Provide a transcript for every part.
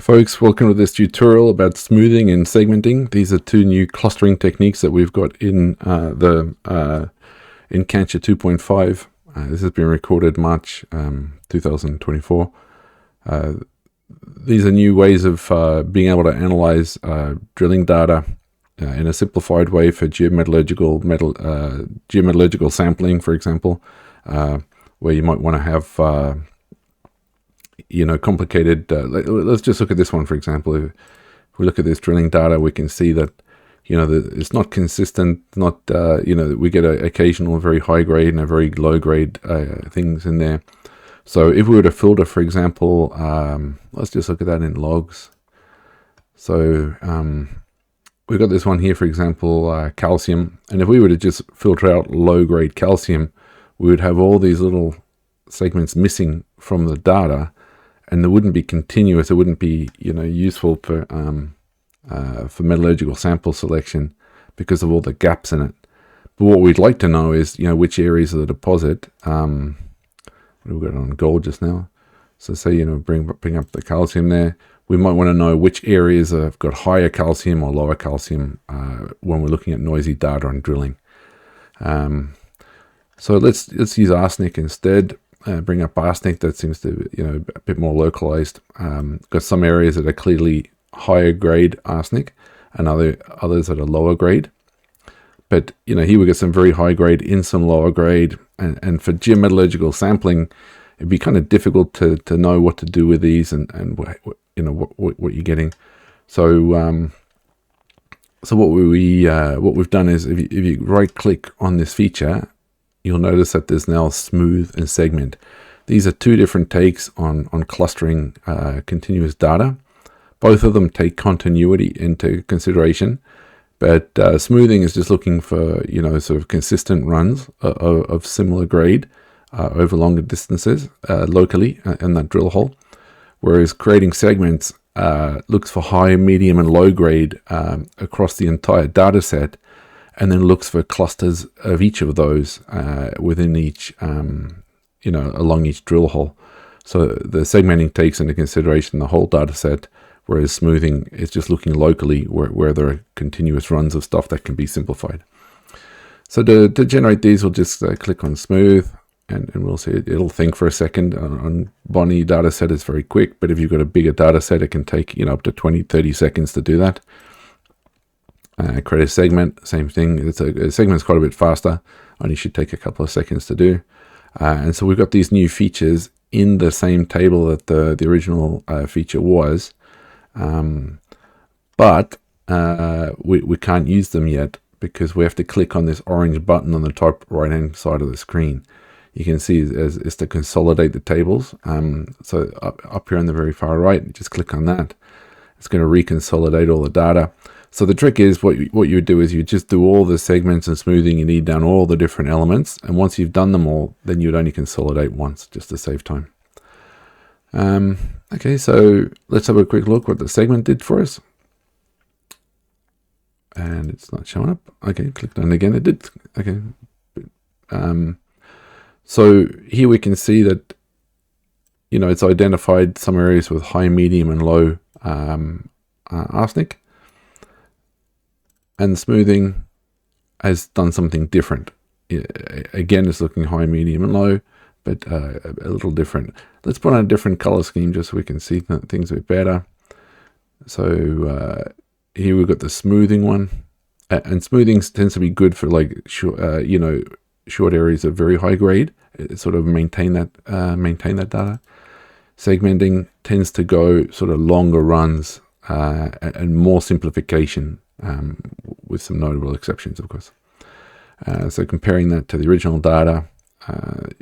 Folks, welcome to this tutorial about smoothing and segmenting. These are two new clustering techniques that we've got in Cancha 2.5. This has been recorded March 2024. These are new ways of being able to analyze drilling data in a simplified way for geometallurgical sampling, for example, where you might want to have complicated, let's just look at this one, for example. If we look at this drilling data, we can see that, it's not consistent, we get an occasional very high grade and a very low grade things in there. So if we were to filter, for example, let's just look at that in logs. So we've got this one here, for example, calcium. And if we were to just filter out low grade calcium, we would have all these little segments missing from the data, and they wouldn't be continuous. It wouldn't be, useful for metallurgical sample selection because of all the gaps in it. But what we'd like to know is, which areas of the deposit. We've got on gold just now. So say, bring up the calcium there. We might want to know which areas have got higher calcium or lower calcium when we're looking at noisy data on drilling. So let's use arsenic instead. Bring up arsenic. That seems to be, a bit more localized. Got some areas that are clearly higher grade arsenic, and others that are lower grade. But here we got some very high grade in some lower grade, and for geometallurgical sampling, it'd be kind of difficult to know what to do with these and what you're getting. So so what we've done is if you right click on this feature, you'll notice that there's now smooth and segment. These are two different takes on clustering continuous data. Both of them take continuity into consideration, but smoothing is just looking for, sort of consistent runs of similar grade over longer distances locally in that drill hole. Whereas creating segments looks for high, medium, and low grade across the entire data set, and then looks for clusters of each of those within each, along each drill hole. So the segmenting takes into consideration the whole data set, whereas smoothing is just looking locally where there are continuous runs of stuff that can be simplified. So to generate these, we'll just click on smooth, and we'll see it'll think for a second. On Bonnie data set, it's very quick, but if you've got a bigger data set, it can take up to 20-30 seconds to do that. Create a segment, same thing. A segment's quite a bit faster, only should take a couple of seconds to do. And so we've got these new features in the same table that the original feature was, but we can't use them yet because we have to click on this orange button on the top right hand side of the screen. You can see is to consolidate the tables. So up here on the very far right, just click on that. It's going to reconsolidate all the data. So the trick is what you would do is you just do all the segments and smoothing you need down all the different elements, and once you've done them all, then you'd only consolidate once just to save time. Okay, so let's have a quick look what the segment did for us. And it's not showing up. Okay, click on it again. It did. Okay. So here we can see that it's identified some areas with high, medium, and low arsenic. And smoothing has done something different. Again, it's looking high, medium, and low, but a little different. Let's put on a different color scheme just so we can see things a bit better. So here we've got the smoothing one, and smoothing tends to be good for short areas of very high grade. It sort of maintain that data. Segmenting tends to go sort of longer runs and more simplification. With some notable exceptions, of course. So comparing that to the original data,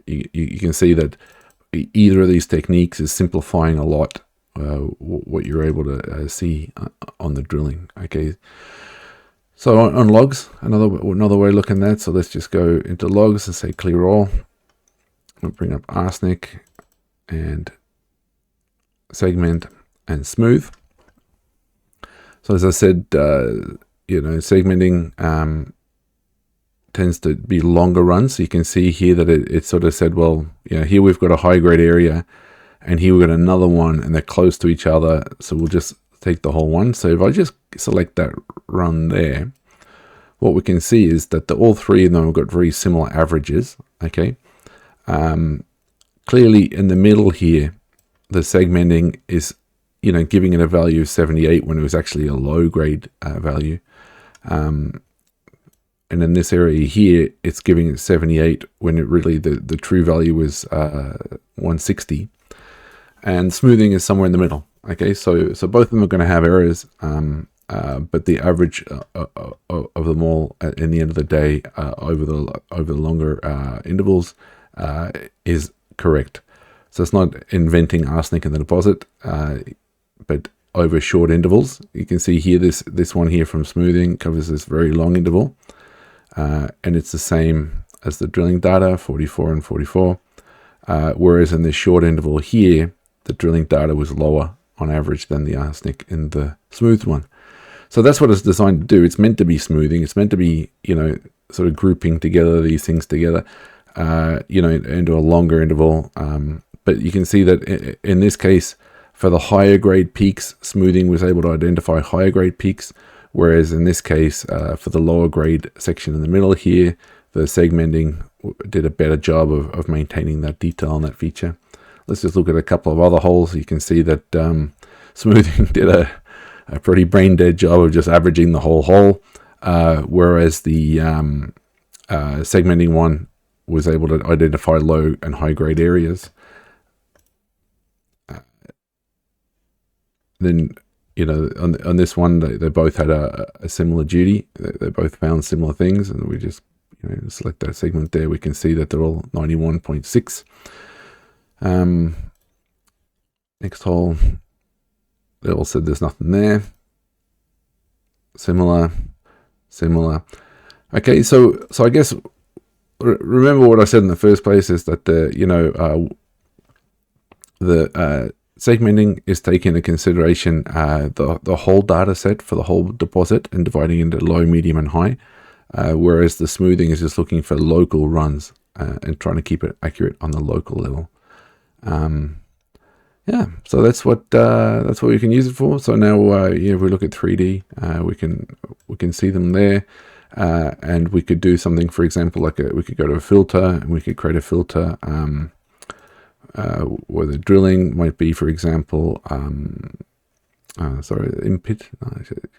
you can see that either of these techniques is simplifying a lot what you're able to see on the drilling. Okay, so on logs, another way of looking at that. So let's just go into logs and say clear all. We'll bring up arsenic and segment and smooth. So as I said, segmenting tends to be longer runs. So you can see here that it sort of said, well, here we've got a high grade area, and here we've got another one, and they're close to each other, so we'll just take the whole one. So if I just select that run there, what we can see is that all three of them have got very similar averages. Okay, clearly in the middle here, the segmenting is, giving it a value of 78 when it was actually a low grade value. And in this area here, it's giving it 78 when it really, the true value was 160. And smoothing is somewhere in the middle. Okay, so both of them are going to have errors, but the average of them all in the end of the day over the longer intervals is correct. So it's not inventing arsenic in the deposit, but over short intervals. You can see here this one here from smoothing covers this very long interval, and it's the same as the drilling data, 44 and 44. Whereas in this short interval here, the drilling data was lower on average than the arsenic in the smooth one. So that's what it's designed to do. It's meant to be smoothing. It's meant to be, sort of grouping together these things together, into a longer interval. But you can see that in this case, for the higher grade peaks, smoothing was able to identify higher grade peaks, whereas in this case, for the lower grade section in the middle here, the segmenting did a better job of maintaining that detail on that feature. Let's just look at a couple of other holes. You can see that smoothing did a pretty brain dead job of just averaging the whole hole, whereas the segmenting one was able to identify low and high grade areas. Then, on this one, they both had a similar duty. They both found similar things, and we just select that segment there. We can see that they're all 91.6. Next hole, they all said there's nothing there. Similar. Okay, so I guess remember what I said in the first place is that the segmenting is taking into consideration the whole data set for the whole deposit and dividing into low, medium, and high, whereas the smoothing is just looking for local runs and trying to keep it accurate on the local level. So that's what we can use it for. So now, if we look at 3D, we can see them there, and we could do something. For example, we could go to a filter and we could create a filter. Where the drilling might be, for example, input.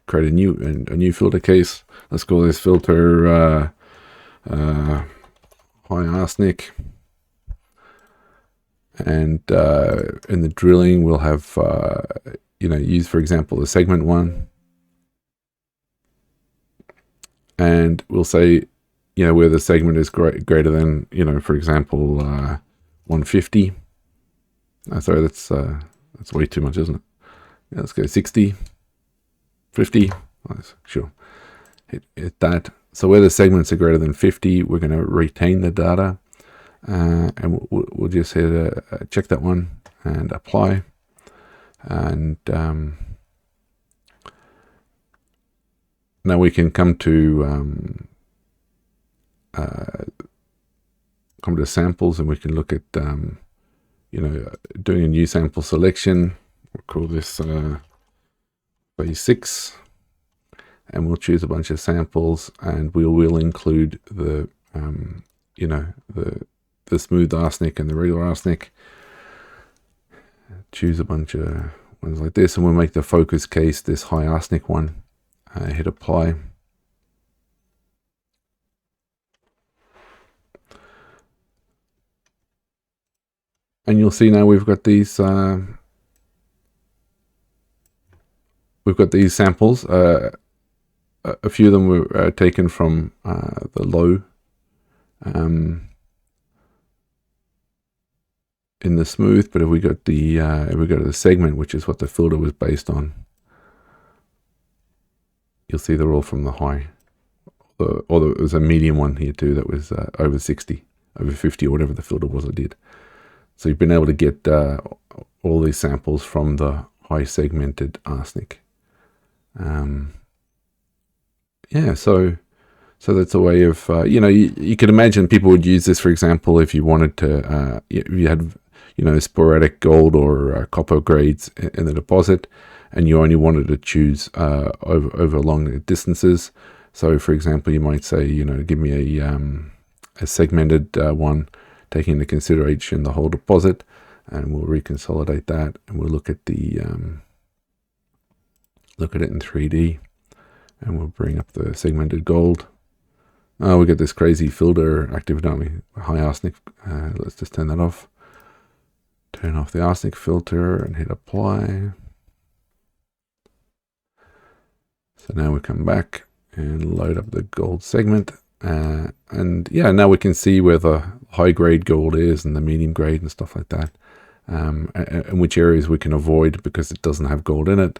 Create a new filter case. Let's call this filter high arsenic. And in the drilling, we'll have use, for example, the segment one, and we'll say where the segment is greater than for example 150. Sorry, that's way too much, isn't it? Yeah, let's go 60, 50. Sure, hit that. So where the segments are greater than 50, we're going to retain the data, and we'll just hit check that one and apply. And now we can come to samples, and we can look at doing a new sample selection. We'll call this phase 6, and we'll choose a bunch of samples, and we will include the the smooth arsenic and the regular arsenic. Choose a bunch of ones like this, and we'll make the focus case this high arsenic one. Hit apply. And you'll see now we've got these samples. A few of them were taken from the low in the smooth, but if we go to the segment, which is what the filter was based on, you'll see they're all from the high. Or there was a medium one here too that was over 60, over 50, or whatever the filter was I did. So you've been able to get all these samples from the high segmented arsenic. So that's a way of, you could imagine people would use this, for example, if you wanted to, if you had, sporadic gold or copper grades in the deposit, and you only wanted to choose over long distances. So, for example, you might say, give me a segmented one, taking into consideration the whole deposit, and we'll reconsolidate that, and we'll look at look at it in 3D, and we'll bring up the segmented gold. Oh, we get this crazy filter active, don't we? High arsenic. Let's just turn that off. Turn off the arsenic filter and hit apply. So now we come back and load up the gold segment. And yeah, now we can see where the high grade gold is and the medium grade and stuff like that. And which areas we can avoid because it doesn't have gold in it.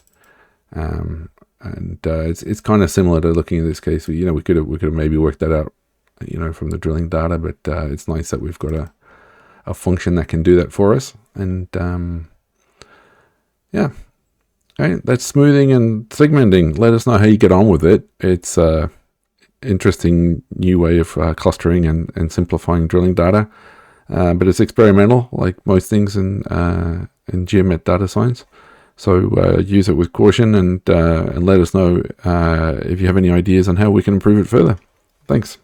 It's kind of similar to looking in this case. We could have maybe worked that out, from the drilling data, but it's nice that we've got a function that can do that for us. And yeah, okay, that's smoothing and segmenting. Let us know how you get on with it. It's a interesting new way of clustering and simplifying drilling data, but it's experimental, like most things in geomet data science. So use it with caution, and let us know if you have any ideas on how we can improve it further. Thanks.